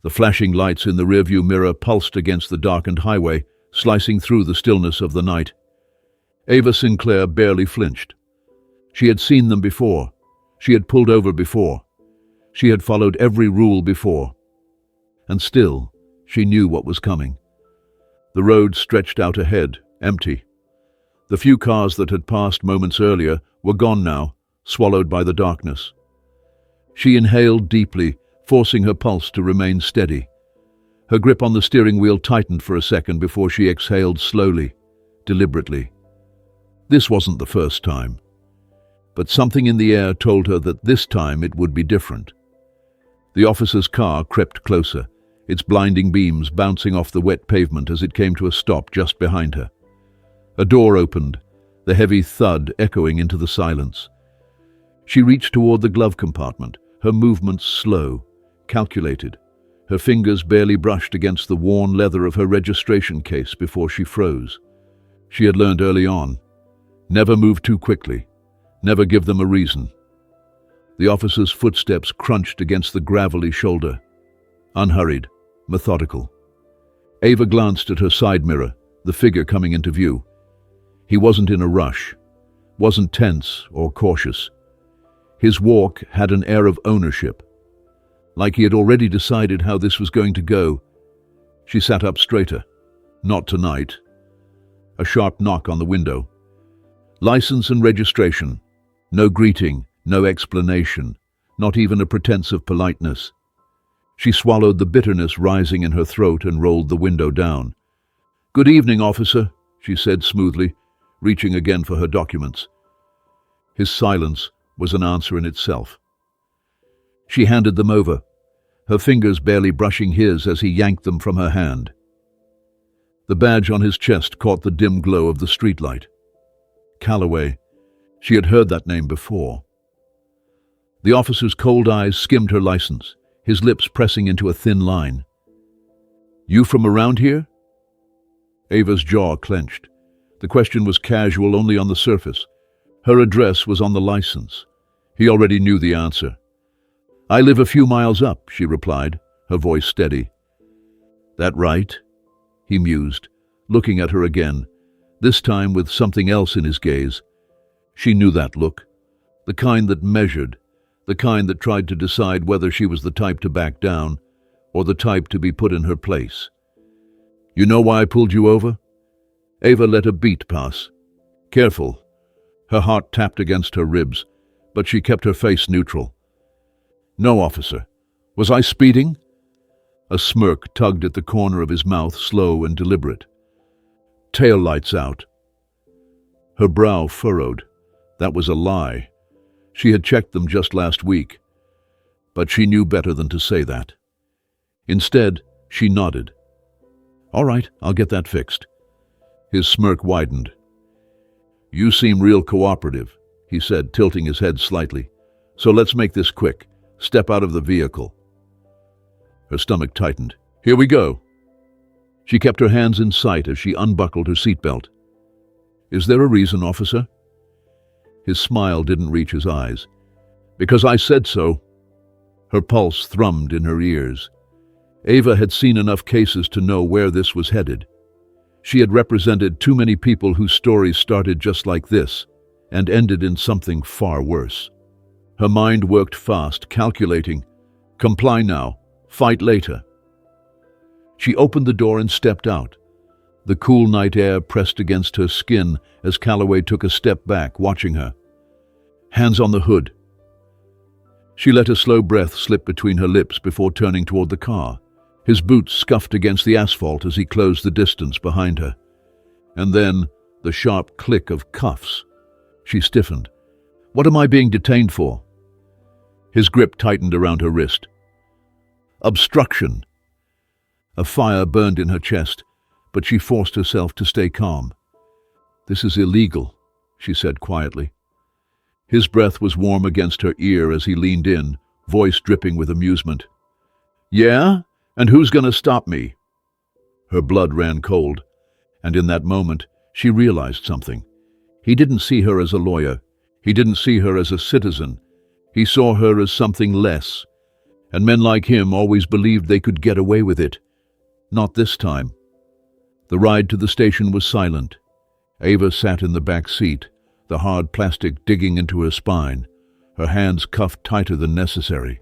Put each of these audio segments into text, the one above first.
The flashing lights in the rearview mirror pulsed against the darkened highway, slicing through the stillness of the night. Ava Sinclair barely flinched. She had seen them before. She had pulled over before. She had followed every rule before. And still, she knew what was coming. The road stretched out ahead, empty. The few cars that had passed moments earlier were gone now, swallowed by the darkness. She inhaled deeply, forcing her pulse to remain steady. Her grip on the steering wheel tightened for a second before she exhaled slowly, deliberately. This wasn't the first time. But something in the air told her that this time it would be different. The officer's car crept closer, its blinding beams bouncing off the wet pavement as it came to a stop just behind her. A door opened, the heavy thud echoing into the silence. She reached toward the glove compartment, her movements slow, calculated. Her fingers barely brushed against the worn leather of her registration case before she froze. She had learned early on, never move too quickly, never give them a reason. The officer's footsteps crunched against the gravelly shoulder. Unhurried, methodical. Ava glanced at her side mirror, the figure coming into view. He wasn't in a rush, wasn't tense or cautious. His walk had an air of ownership, like he had already decided how this was going to go. She sat up straighter. Not tonight. A sharp knock on the window. License and registration. No greeting, no explanation, not even a pretense of politeness. She swallowed the bitterness rising in her throat and rolled the window down. "Good evening, officer," she said smoothly, reaching again for her documents. His silence was an answer in itself. She handed them over, her fingers barely brushing his as he yanked them from her hand. The badge on his chest caught the dim glow of the streetlight. Calloway. She had heard that name before. The officer's cold eyes skimmed her license, his lips pressing into a thin line. "You from around here?" Ava's jaw clenched. The question was casual only on the surface. Her address was on the license. He already knew the answer. "I live a few miles up," she replied, her voice steady. "That right?" he mused, looking at her again, this time with something else in his gaze. She knew that look, the kind that measured, the kind that tried to decide whether she was the type to back down or the type to be put in her place. "You know why I pulled you over?" Ava let a beat pass. Careful. Her heart tapped against her ribs, but she kept her face neutral. "No, officer. Was I speeding?" A smirk tugged at the corner of his mouth, slow and deliberate. "Tail lights out." Her brow furrowed. That was a lie. She had checked them just last week, but she knew better than to say that. Instead, she nodded. "All right, I'll get that fixed." His smirk widened. "You seem real cooperative," he said, tilting his head slightly. "So let's make this quick. Step out of the vehicle." Her stomach tightened. "Here we go." She kept her hands in sight as she unbuckled her seatbelt. "Is there a reason, officer?" His smile didn't reach his eyes. "Because I said so." Her pulse thrummed in her ears. Ava had seen enough cases to know where this was headed. She had represented too many people whose stories started just like this and ended in something far worse. Her mind worked fast, calculating. Comply now, fight later. She opened the door and stepped out. The cool night air pressed against her skin as Calloway took a step back, watching her. Hands on the hood. She let a slow breath slip between her lips before turning toward the car. His boots scuffed against the asphalt as he closed the distance behind her. And then, the sharp click of cuffs. She stiffened. "What am I being detained for?" His grip tightened around her wrist. "Obstruction." A fire burned in her chest, but she forced herself to stay calm. "This is illegal," she said quietly. His breath was warm against her ear as he leaned in, voice dripping with amusement. "Yeah? And who's going to stop me?" Her blood ran cold, and in that moment, she realized something. He didn't see her as a lawyer. He didn't see her as a citizen. He saw her as something less, And men like him always believed they could get away with it. Not this time. The ride to the station was silent. Ava sat in the back seat, the hard plastic digging into her spine, her hands cuffed tighter than necessary.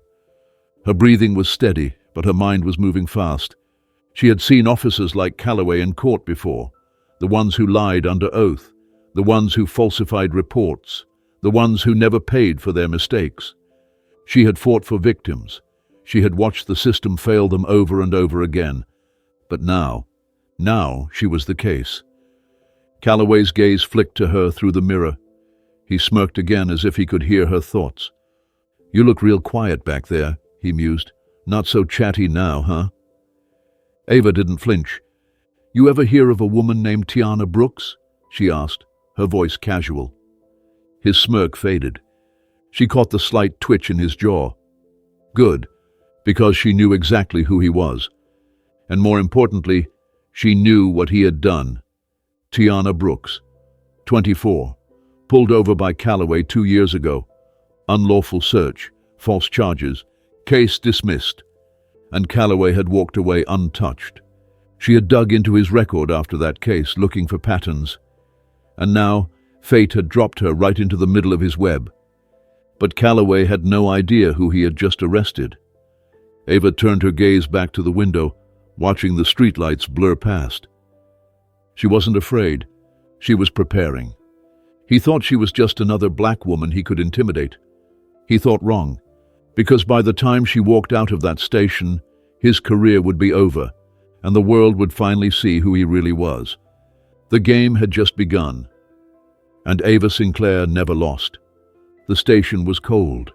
Her breathing was steady, but her mind was moving fast. She had seen officers like Calloway in court before, the ones who lied under oath, the ones who falsified reports, the ones who never paid for their mistakes. She had fought for victims. She had watched the system fail them over and over again. But now she was the case. Calloway's gaze flicked to her through the mirror. He smirked again as if he could hear her thoughts. "You look real quiet back there," he mused. "Not so chatty now, huh?" Ava didn't flinch. "You ever hear of a woman named Tiana Brooks?" she asked, her voice casual. His smirk faded. She caught the slight twitch in his jaw. Good, because she knew exactly who he was. And more importantly, she knew what he had done. Tiana Brooks, 24, pulled over by Calloway 2 years ago. Unlawful search, false charges, case dismissed. And Calloway had walked away untouched. She had dug into his record after that case, looking for patterns. And now, fate had dropped her right into the middle of his web. But Calloway had no idea who he had just arrested. Ava turned her gaze back to the window, watching the streetlights blur past. She wasn't afraid. She was preparing. He thought she was just another black woman he could intimidate. He thought wrong, because by the time she walked out of that station, his career would be over, and the world would finally see who he really was. The game had just begun, and Ava Sinclair never lost. The station was cold.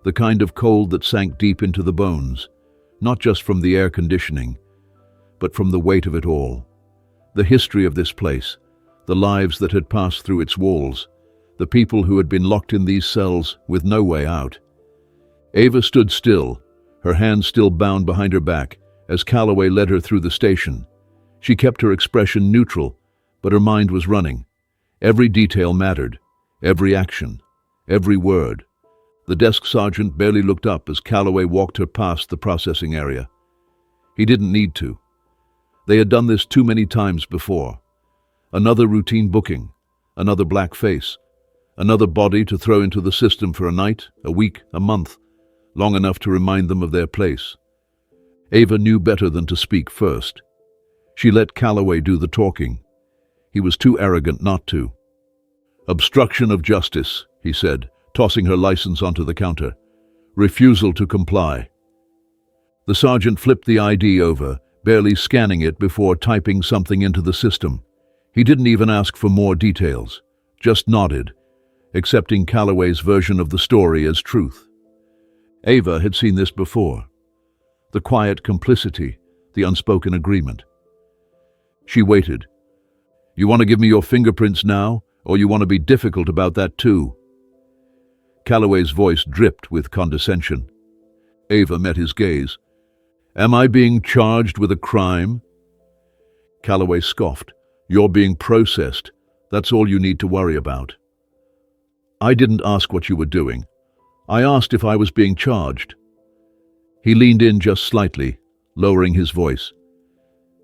The kind of cold that sank deep into the bones, not just from the air conditioning, but from the weight of it all. The history of this place, the lives that had passed through its walls, the people who had been locked in these cells with no way out. Ava stood still, her hands still bound behind her back, as Calloway led her through the station. She kept her expression neutral, but her mind was running. Every detail mattered, every action, every word. The desk sergeant barely looked up as Calloway walked her past the processing area. He didn't need to. They had done this too many times before. Another routine booking, another black face, another body to throw into the system for a night, a week, a month, long enough to remind them of their place. Ava knew better than to speak first. She let Calloway do the talking. He was too arrogant not to. "Obstruction of justice," he said, tossing her license onto the counter. "Refusal to comply." The sergeant flipped the ID over, barely scanning it before typing something into the system. He didn't even ask for more details, just nodded, accepting Calloway's version of the story as truth. Ava had seen this before. The quiet complicity, the unspoken agreement. She waited. "You want to give me your fingerprints now, or you want to be difficult about that too?" Calloway's voice dripped with condescension. Ava met his gaze. "Am I being charged with a crime?" Calloway scoffed. "You're being processed. That's all you need to worry about." "I didn't ask what you were doing. I asked if I was being charged." He leaned in just slightly, lowering his voice.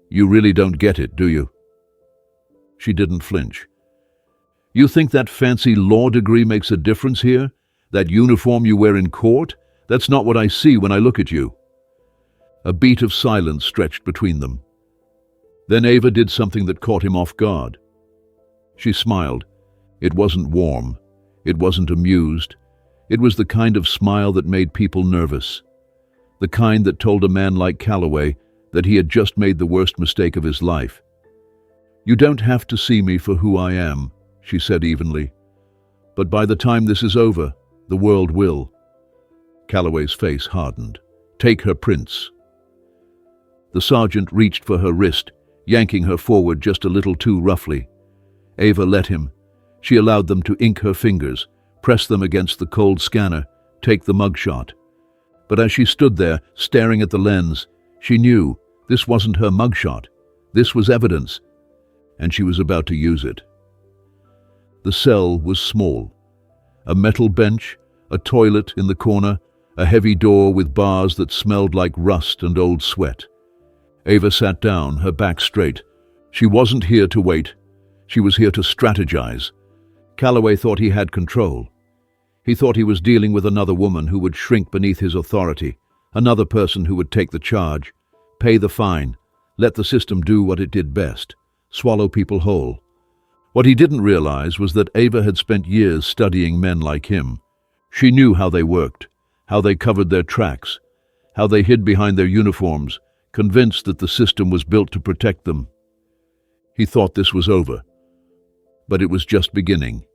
"You really don't get it, do you?" She didn't flinch. "You think that fancy law degree makes a difference here? That uniform you wear in court? That's not what I see when I look at you." A beat of silence stretched between them. Then Ava did something that caught him off guard. She smiled. It wasn't warm. It wasn't amused. It was the kind of smile that made people nervous. The kind that told a man like Calloway that he had just made the worst mistake of his life. "You don't have to see me for who I am," she said evenly. "But by the time this is over, the world will." Calloway's face hardened. "Take her prints." The sergeant reached for her wrist, yanking her forward just a little too roughly. Ava let him. She allowed them to ink her fingers, press them against the cold scanner, take the mugshot. But as she stood there, staring at the lens, she knew this wasn't her mugshot. This was evidence, and she was about to use it. The cell was small. A metal bench, a toilet in the corner, a heavy door with bars that smelled like rust and old sweat. Ava sat down, her back straight. She wasn't here to wait. She was here to strategize. Calloway thought he had control. He thought he was dealing with another woman who would shrink beneath his authority, another person who would take the charge, pay the fine, let the system do what it did best, swallow people whole. What he didn't realize was that Ava had spent years studying men like him. She knew how they worked, how they covered their tracks, how they hid behind their uniforms, convinced that the system was built to protect them. He thought this was over, but it was just beginning.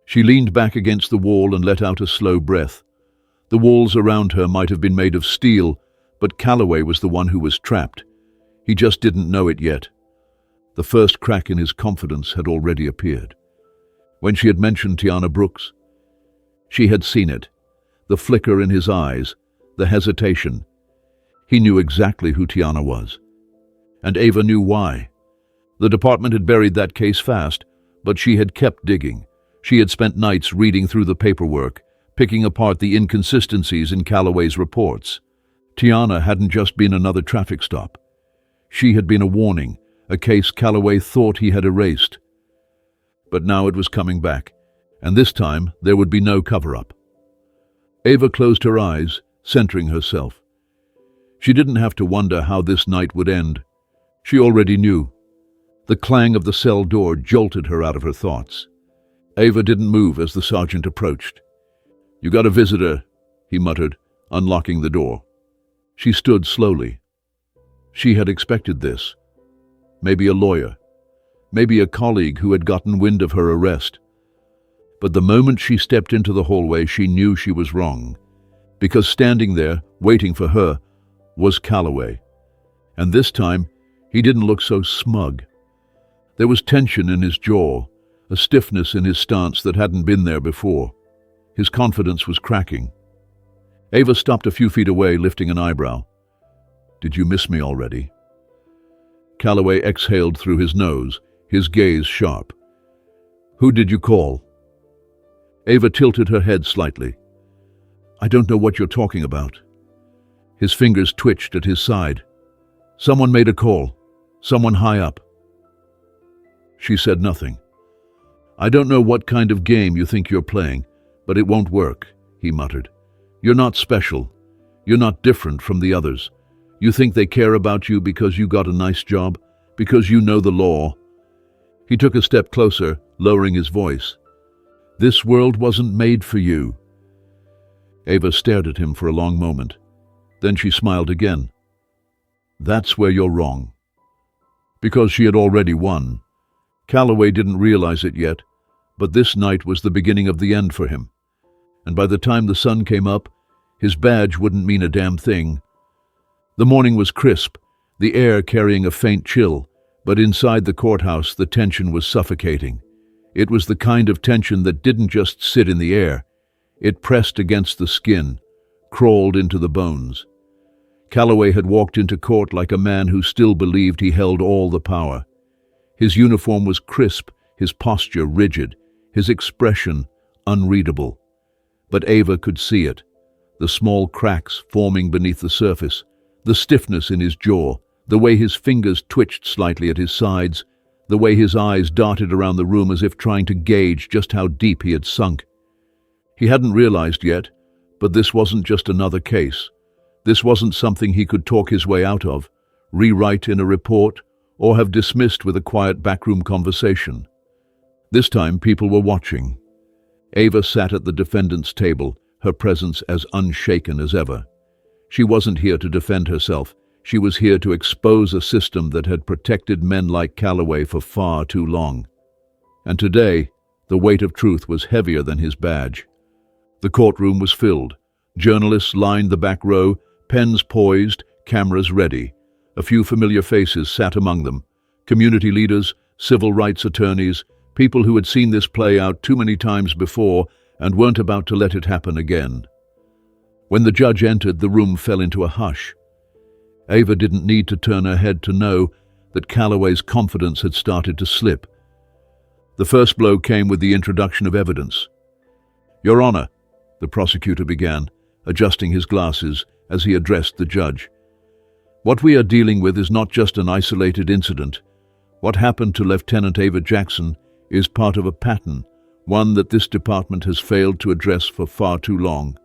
She leaned back against the wall and let out a slow breath. The walls around her might have been made of steel, but Calloway was the one who was trapped. He just didn't know it yet. The first crack in his confidence had already appeared. When she had mentioned Tiana Brooks, she had seen it. The flicker in his eyes, the hesitation. He knew exactly who Tiana was. And Ava knew why. The department had buried that case fast, but she had kept digging. She had spent nights reading through the paperwork, picking apart the inconsistencies in Calloway's reports. Tiana hadn't just been another traffic stop. She had been a warning, a case Calloway thought he had erased. But now it was coming back, and this time there would be no cover-up. Ava closed her eyes, centering herself. She didn't have to wonder how this night would end. She already knew. The clang of the cell door jolted her out of her thoughts. Ava didn't move as the sergeant approached. "You got a visitor," he muttered, unlocking the door. She stood slowly. She had expected this. Maybe a lawyer. Maybe a colleague who had gotten wind of her arrest. But the moment she stepped into the hallway, she knew she was wrong. Because standing there, waiting for her, was Calloway. And this time, he didn't look so smug. There was tension in his jaw, a stiffness in his stance that hadn't been there before. His confidence was cracking. Ava stopped a few feet away, lifting an eyebrow. "Did you miss me already?" Calloway exhaled through his nose, his gaze sharp. "Who did you call?" Ava tilted her head slightly. "I don't know what you're talking about." His fingers twitched at his side. "Someone made a call. Someone high up." She said nothing. "I don't know what kind of game you think you're playing, but it won't work," he muttered. "You're not special. You're not different from the others. You think they care about you because you got a nice job, because you know the law." He took a step closer, lowering his voice. "This world wasn't made for you." Ava stared at him for a long moment. Then she smiled again. "That's where you're wrong." Because she had already won. Calloway didn't realize it yet, but this night was the beginning of the end for him. And by the time the sun came up, his badge wouldn't mean a damn thing. The morning was crisp, the air carrying a faint chill, but inside the courthouse the tension was suffocating. It was the kind of tension that didn't just sit in the air. It pressed against the skin, crawled into the bones. Calloway had walked into court like a man who still believed he held all the power. His uniform was crisp, his posture rigid, his expression unreadable. But Ava could see it, the small cracks forming beneath the surface, the stiffness in his jaw, the way his fingers twitched slightly at his sides, the way his eyes darted around the room as if trying to gauge just how deep he had sunk. He hadn't realized yet, but this wasn't just another case. This wasn't something he could talk his way out of, rewrite in a report, or have dismissed with a quiet backroom conversation. This time people were watching. Ava sat at the defendant's table, her presence as unshaken as ever. She wasn't here to defend herself. She was here to expose a system that had protected men like Calloway for far too long. And today, the weight of truth was heavier than his badge. The courtroom was filled. Journalists lined the back row, pens poised, cameras ready. A few familiar faces sat among them. Community leaders, civil rights attorneys, people who had seen this play out too many times before and weren't about to let it happen again. When the judge entered, the room fell into a hush. Ava didn't need to turn her head to know that Calloway's confidence had started to slip. The first blow came with the introduction of evidence. "Your Honor," the prosecutor began, adjusting his glasses as he addressed the judge. "What we are dealing with is not just an isolated incident. What happened to Lieutenant Ava Jackson is part of a pattern, one that this department has failed to address for far too long."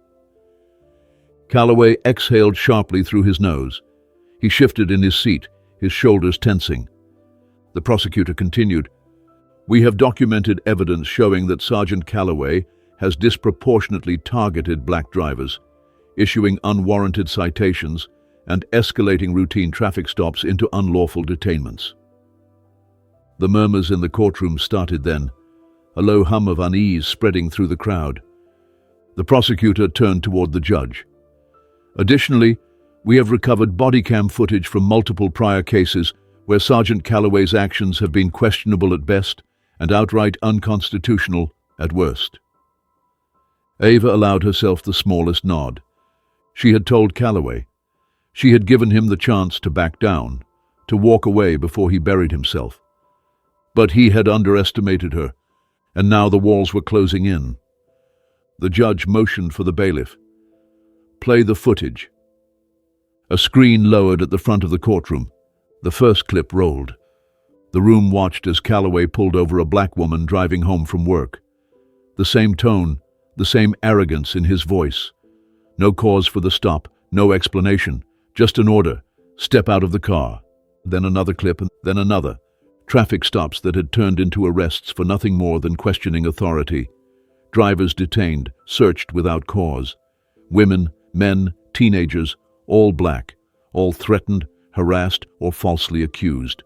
Calloway exhaled sharply through his nose. He shifted in his seat, his shoulders tensing. The prosecutor continued, "We have documented evidence showing that Sergeant Calloway has disproportionately targeted black drivers, issuing unwarranted citations and escalating routine traffic stops into unlawful detainments." The murmurs in the courtroom started then, a low hum of unease spreading through the crowd. The prosecutor turned toward the judge. "Additionally, we have recovered body cam footage from multiple prior cases where Sergeant Calloway's actions have been questionable at best and outright unconstitutional at worst." Ava allowed herself the smallest nod. She had told Calloway. She had given him the chance to back down, to walk away before he buried himself. But he had underestimated her, and now the walls were closing in. The judge motioned for the bailiff. "Play the footage." A screen lowered at the front of the courtroom. The first clip rolled. The room watched as Calloway pulled over a black woman driving home from work. The same tone, the same arrogance in his voice. No cause for the stop, no explanation, just an order: step out of the car. Then another clip, and then another. Traffic stops that had turned into arrests for nothing more than questioning authority. Drivers detained, searched without cause. Women, men, teenagers, all black, all threatened, harassed, or falsely accused.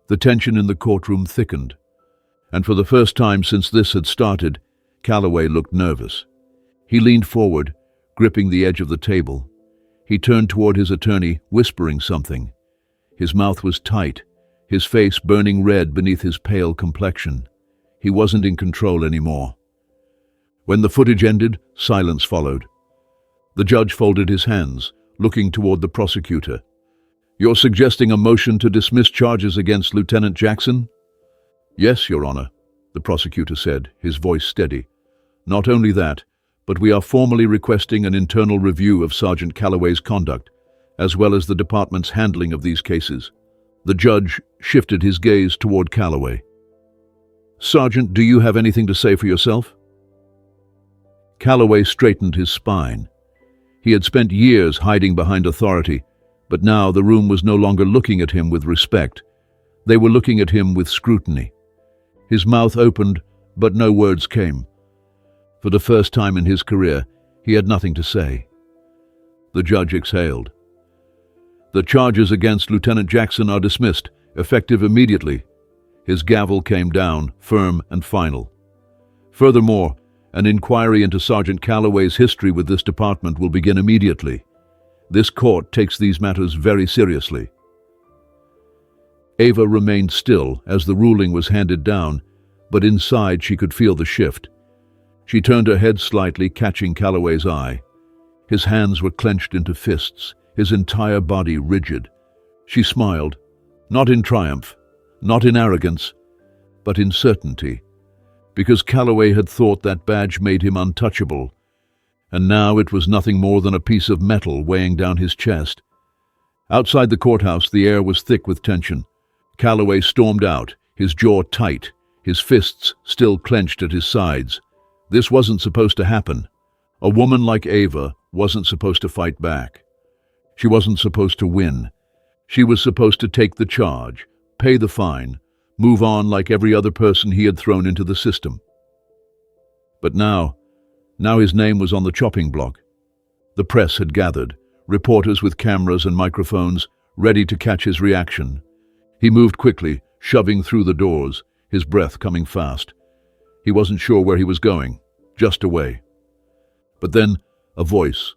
The tension in the courtroom thickened, and for the first time since this had started, Calloway looked nervous. He leaned forward, gripping the edge of the table. He turned toward his attorney, whispering something. His mouth was tight, his face burning red beneath his pale complexion. He wasn't in control anymore. When the footage ended, silence followed. The judge folded his hands, looking toward the prosecutor. "You're suggesting a motion to dismiss charges against Lieutenant Jackson?" "Yes, Your Honor," the prosecutor said, his voice steady. "Not only that, but we are formally requesting an internal review of Sergeant Calloway's conduct, as well as the department's handling of these cases." The judge shifted his gaze toward Calloway. "Sergeant, do you have anything to say for yourself?" Calloway straightened his spine. He had spent years hiding behind authority, but now the room was no longer looking at him with respect. They were looking at him with scrutiny. His mouth opened, but no words came. For the first time in his career, he had nothing to say. The judge exhaled. "The charges against Lieutenant Jackson are dismissed, effective immediately." His gavel came down, firm and final. "Furthermore, an inquiry into Sergeant Calloway's history with this department will begin immediately. This court takes these matters very seriously." Ava remained still as the ruling was handed down, but inside she could feel the shift. She turned her head slightly, catching Calloway's eye. His hands were clenched into fists, his entire body rigid. She smiled, not in triumph, not in arrogance, but in certainty, because Calloway had thought that badge made him untouchable, and now it was nothing more than a piece of metal weighing down his chest. Outside the courthouse, the air was thick with tension. Calloway stormed out, his jaw tight, his fists still clenched at his sides. This wasn't supposed to happen. A woman like Ava wasn't supposed to fight back. She wasn't supposed to win. She was supposed to take the charge, pay the fine, move on like every other person he had thrown into the system. But now his name was on the chopping block. The press had gathered, reporters with cameras and microphones, ready to catch his reaction. He moved quickly, shoving through the doors, his breath coming fast. He wasn't sure where he was going, just away. But then, a voice.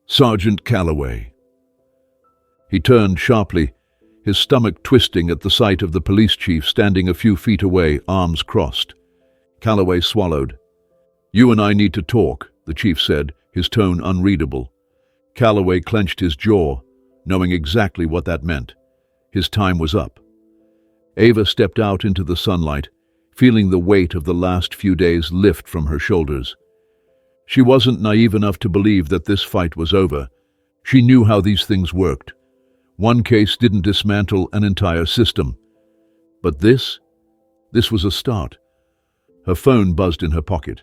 "Sergeant Calloway." He turned sharply, his stomach twisting at the sight of the police chief standing a few feet away, arms crossed. Calloway swallowed. "You and I need to talk," the chief said, his tone unreadable. Calloway clenched his jaw, knowing exactly what that meant. His time was up. Ava stepped out into the sunlight, feeling the weight of the last few days lift from her shoulders. She wasn't naive enough to believe that this fight was over. She knew how these things worked. One case didn't dismantle an entire system. But this was a start. Her phone buzzed in her pocket.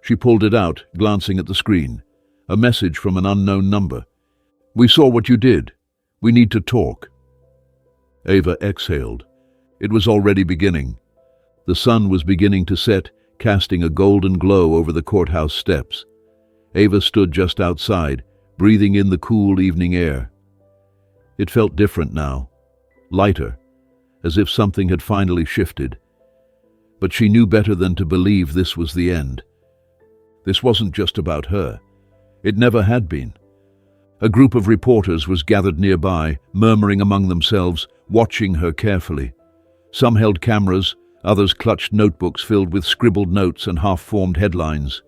She pulled it out, glancing at the screen. A message from an unknown number. "We saw what you did. We need to talk." Ava exhaled. It was already beginning. The sun was beginning to set, casting a golden glow over the courthouse steps. Ava stood just outside, breathing in the cool evening air. It felt different now, lighter, as if something had finally shifted. But she knew better than to believe this was the end. This wasn't just about her. It never had been. A group of reporters was gathered nearby, murmuring among themselves, watching her carefully. Some held cameras, others clutched notebooks filled with scribbled notes and half-formed headlines.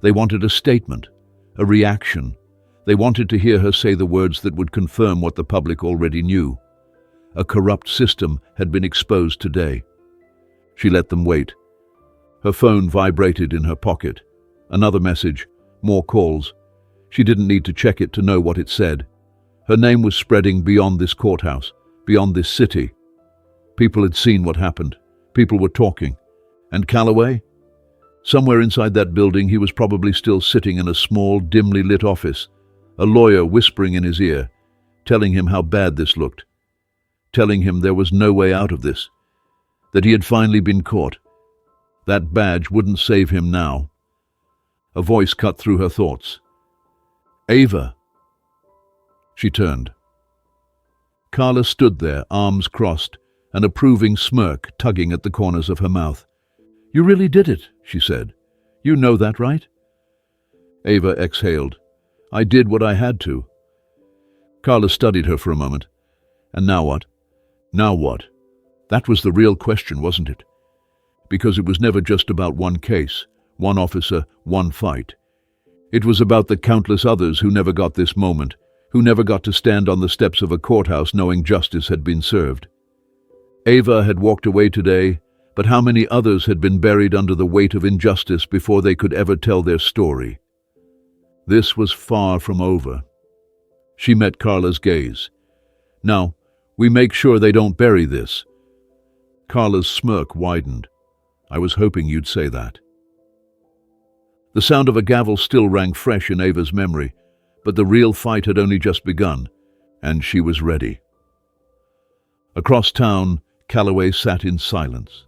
They wanted a statement, a reaction. They wanted to hear her say the words that would confirm what the public already knew. A corrupt system had been exposed today. She let them wait. Her phone vibrated in her pocket. Another message, more calls. She didn't need to check it to know what it said. Her name was spreading beyond this courthouse, beyond this city. People had seen what happened. People were talking. And Calloway? Somewhere inside that building, he was probably still sitting in a small, dimly lit office, a lawyer whispering in his ear, telling him how bad this looked, telling him there was no way out of this, that he had finally been caught. That badge wouldn't save him now. A voice cut through her thoughts. "Ava." She turned. Carla stood there, arms crossed, an approving smirk tugging at the corners of her mouth. "You really did it," she said. "You know that, right?" Ava exhaled. "I did what I had to." Carla studied her for a moment. "And now what?" "Now what?" That was the real question, wasn't it? Because it was never just about one case, one officer, one fight. It was about the countless others who never got this moment, who never got to stand on the steps of a courthouse knowing justice had been served. Ava had walked away today, but how many others had been buried under the weight of injustice before they could ever tell their story? This was far from over. She met Carla's gaze. "Now, we make sure they don't bury this." Carla's smirk widened. "I was hoping you'd say that." The sound of a gavel still rang fresh in Ava's memory, but the real fight had only just begun, and she was ready. Across town, Calloway sat in silence.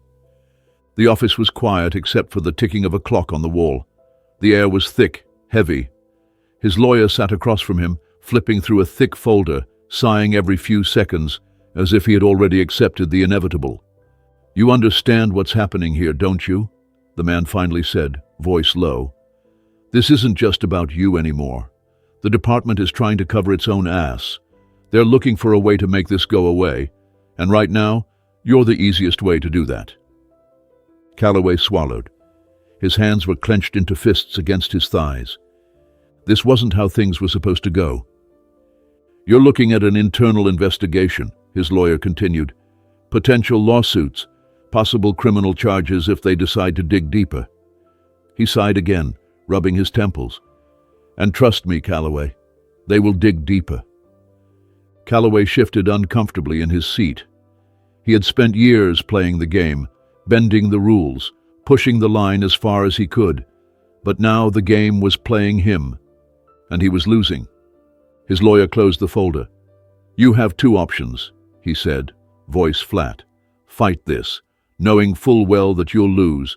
The office was quiet except for the ticking of a clock on the wall. The air was thick, heavy. His lawyer sat across from him, flipping through a thick folder, sighing every few seconds, as if he had already accepted the inevitable. "You understand what's happening here, don't you?" the man finally said, voice low. "This isn't just about you anymore. The department is trying to cover its own ass. They're looking for a way to make this go away, and right now, you're the easiest way to do that." Calloway swallowed. His hands were clenched into fists against his thighs. This wasn't how things were supposed to go. "You're looking at an internal investigation," his lawyer continued. "Potential lawsuits, possible criminal charges if they decide to dig deeper." He sighed again, rubbing his temples. "And trust me, Calloway, they will dig deeper." Calloway shifted uncomfortably in his seat. He had spent years playing the game, bending the rules, pushing the line as far as he could. But now the game was playing him, and he was losing. His lawyer closed the folder. "You have two options," he said, voice flat. "Fight this, knowing full well that you'll lose,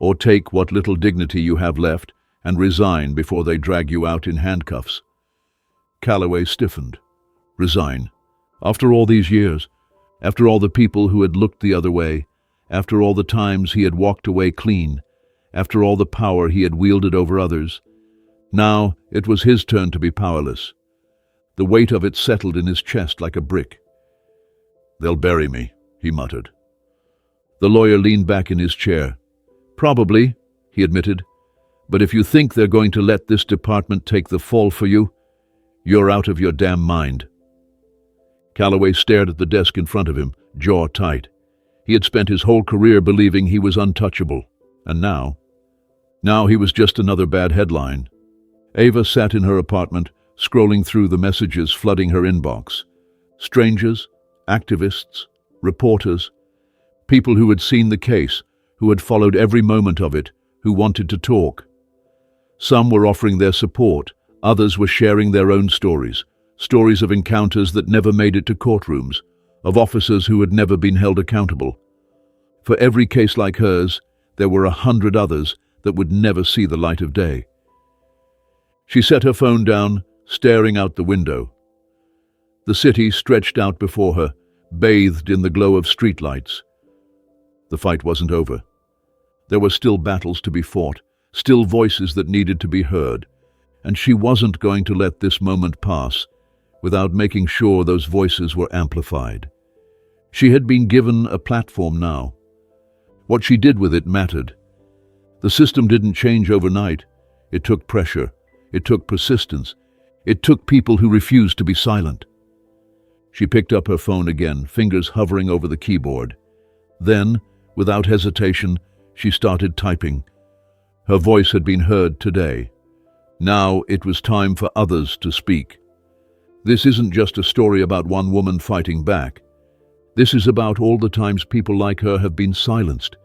or take what little dignity you have left and resign before they drag you out in handcuffs." Calloway stiffened. Resign? After all these years? After all the people who had looked the other way? After all the times he had walked away clean? After all the power he had wielded over others? Now it was his turn to be powerless. The weight of it settled in his chest like a brick. "They'll bury me," he muttered. The lawyer leaned back in his chair. "Probably," he admitted. "But if you think they're going to let this department take the fall for you, you're out of your damn mind." Calloway stared at the desk in front of him, jaw tight. He had spent his whole career believing he was untouchable, and now Now he was just another bad headline. Ava sat in her apartment, scrolling through the messages flooding her inbox. Strangers, activists, reporters, people who had seen the case, who had followed every moment of it, who wanted to talk. Some were offering their support, others were sharing their own stories, stories of encounters that never made it to courtrooms, of officers who had never been held accountable. For every case like hers, there were 100 others that would never see the light of day. She set her phone down, staring out the window. The city stretched out before her, bathed in the glow of streetlights. The fight wasn't over. There were still battles to be fought, still voices that needed to be heard, and she wasn't going to let this moment pass without making sure those voices were amplified. She had been given a platform now. What she did with it mattered. The system didn't change overnight. It took pressure. It took persistence. It took people who refused to be silent. She picked up her phone again, fingers hovering over the keyboard. Then, without hesitation, she started typing. Her voice had been heard today. Now it was time for others to speak. This isn't just a story about one woman fighting back. This is about all the times people like her have been silenced.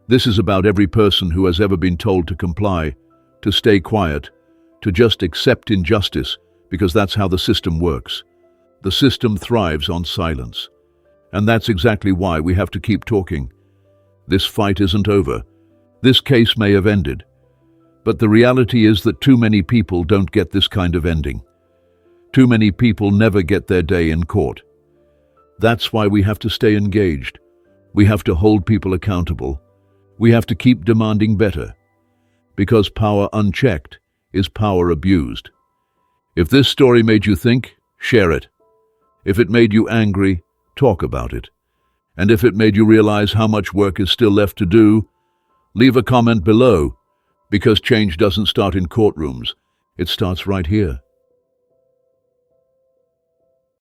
This is about every person who has ever been told to comply, to stay quiet, to just accept injustice, because that's how the system works. The system thrives on silence. And that's exactly why we have to keep talking. This fight isn't over. This case may have ended. But the reality is that too many people don't get this kind of ending. Too many people never get their day in court. That's why we have to stay engaged. We have to hold people accountable. We have to keep demanding better. Because power unchecked is power abused. If this story made you think, share it. If it made you angry, talk about it. And if it made you realize how much work is still left to do, leave a comment below, because change doesn't start in courtrooms. It starts right here.